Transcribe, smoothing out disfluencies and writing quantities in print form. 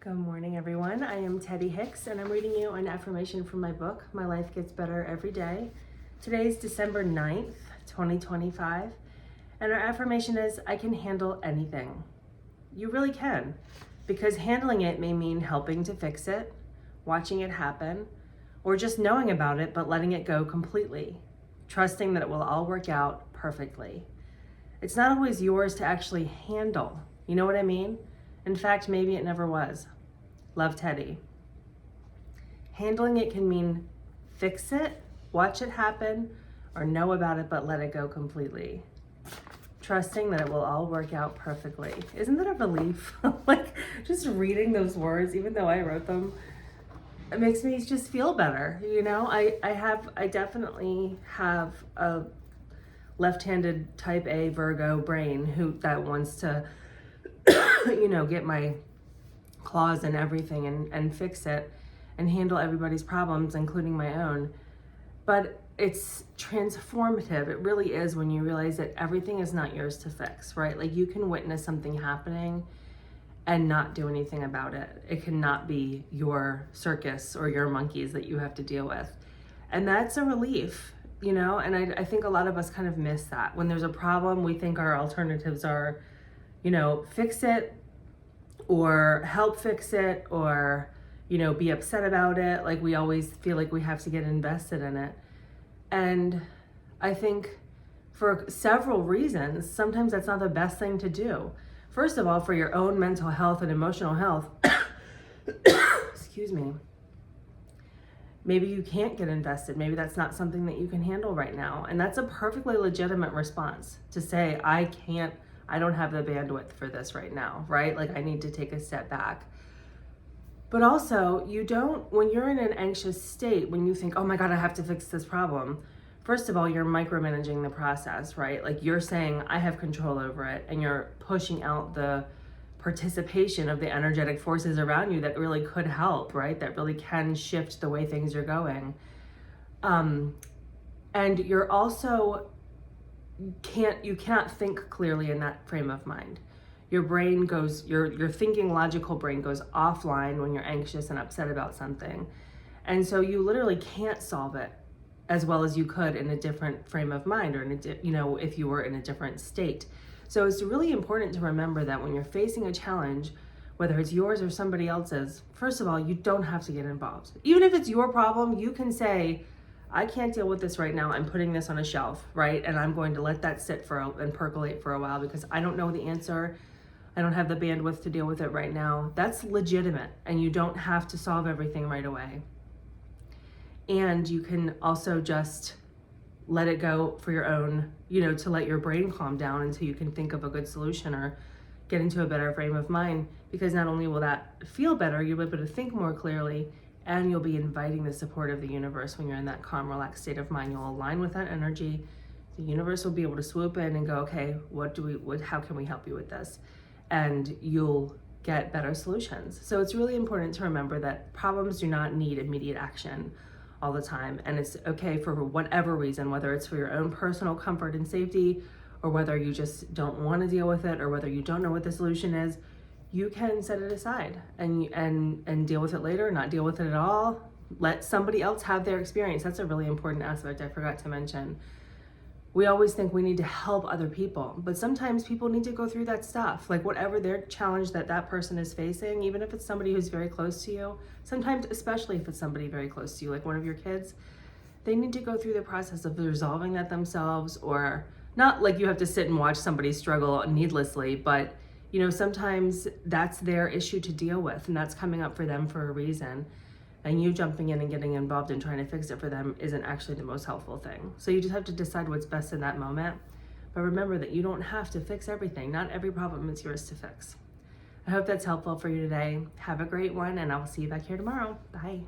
Good morning, everyone. I am Teddy Hicks, and I'm reading you an affirmation from my book, My Life Gets Better Every Day. Today's December 9th, 2025, and our affirmation is, I can handle anything. You really can, because handling it may mean helping to fix it, watching it happen, or just knowing about it but letting it go completely, trusting that it will all work out perfectly. It's not always yours to actually handle. You know what I mean? In fact, maybe it never was. Love, Teddy. Handling it can mean fix it, watch it happen, or know about it but let it go completely. Trusting that it will all work out perfectly. Isn't that a relief? Like, just reading those words, even though I wrote them, it makes me just feel better. You know, I definitely have a left-handed type A Virgo brain that wants to get my claws and everything and fix it and handle everybody's problems, including my own. But it's transformative. It really is, when you realize that everything is not yours to fix, right? Like, you can witness something happening and not do anything about it. It cannot be your circus or your monkeys that you have to deal with. And that's a relief, and I think a lot of us kind of miss that. When there's a problem, we think our alternatives are, fix it or help fix it or, be upset about it. Like, we always feel like we have to get invested in it. And I think for several reasons, sometimes that's not the best thing to do. First of all, for your own mental health and emotional health, excuse me, maybe you can't get invested. Maybe that's not something that you can handle right now. And that's a perfectly legitimate response to say, I don't have the bandwidth for this right now, right? Like, I need to take a step back. But also, when you're in an anxious state, when you think, oh my God, I have to fix this problem, first of all, you're micromanaging the process, right? Like, you're saying, I have control over it, and you're pushing out the participation of the energetic forces around you that really could help, right? That really can shift the way things are going. And you're also, you cannot think clearly in that frame of mind. Your brain goes, your thinking logical brain goes offline when you're anxious and upset about something. And so you literally can't solve it as well as you could in a different frame of mind, or if you were in a different state. So it's really important to remember that when you're facing a challenge, whether it's yours or somebody else's, first of all, you don't have to get involved. Even if it's your problem, you can say, I can't deal with this right now. I'm putting this on a shelf, right? And I'm going to let that sit and percolate for a while because I don't know the answer. I don't have the bandwidth to deal with it right now. That's legitimate, and you don't have to solve everything right away. And you can also just let it go for your own, to let your brain calm down until you can think of a good solution or get into a better frame of mind, because not only will that feel better, you'll be able to think more clearly, and you'll be inviting the support of the universe when you're in that calm, relaxed state of mind. You'll align with that energy. The universe will be able to swoop in and go, okay, how can we help you with this? And you'll get better solutions. So it's really important to remember that problems do not need immediate action all the time. And it's okay for whatever reason, whether it's for your own personal comfort and safety, or whether you just don't want to deal with it, or whether you don't know what the solution is. You can set it aside and deal with it later, not deal with it at all. Let somebody else have their experience. That's a really important aspect I forgot to mention. We always think we need to help other people, but sometimes people need to go through that stuff. Like, whatever their challenge that person is facing, even if it's somebody who's very close to you, sometimes, especially if it's somebody very close to you, like one of your kids, they need to go through the process of resolving that themselves, or not like you have to sit and watch somebody struggle needlessly, but sometimes that's their issue to deal with, and that's coming up for them for a reason. And you jumping in and getting involved and trying to fix it for them isn't actually the most helpful thing. So you just have to decide what's best in that moment. But remember that you don't have to fix everything. Not every problem is yours to fix. I hope that's helpful for you today. Have a great one, and I will see you back here tomorrow. Bye.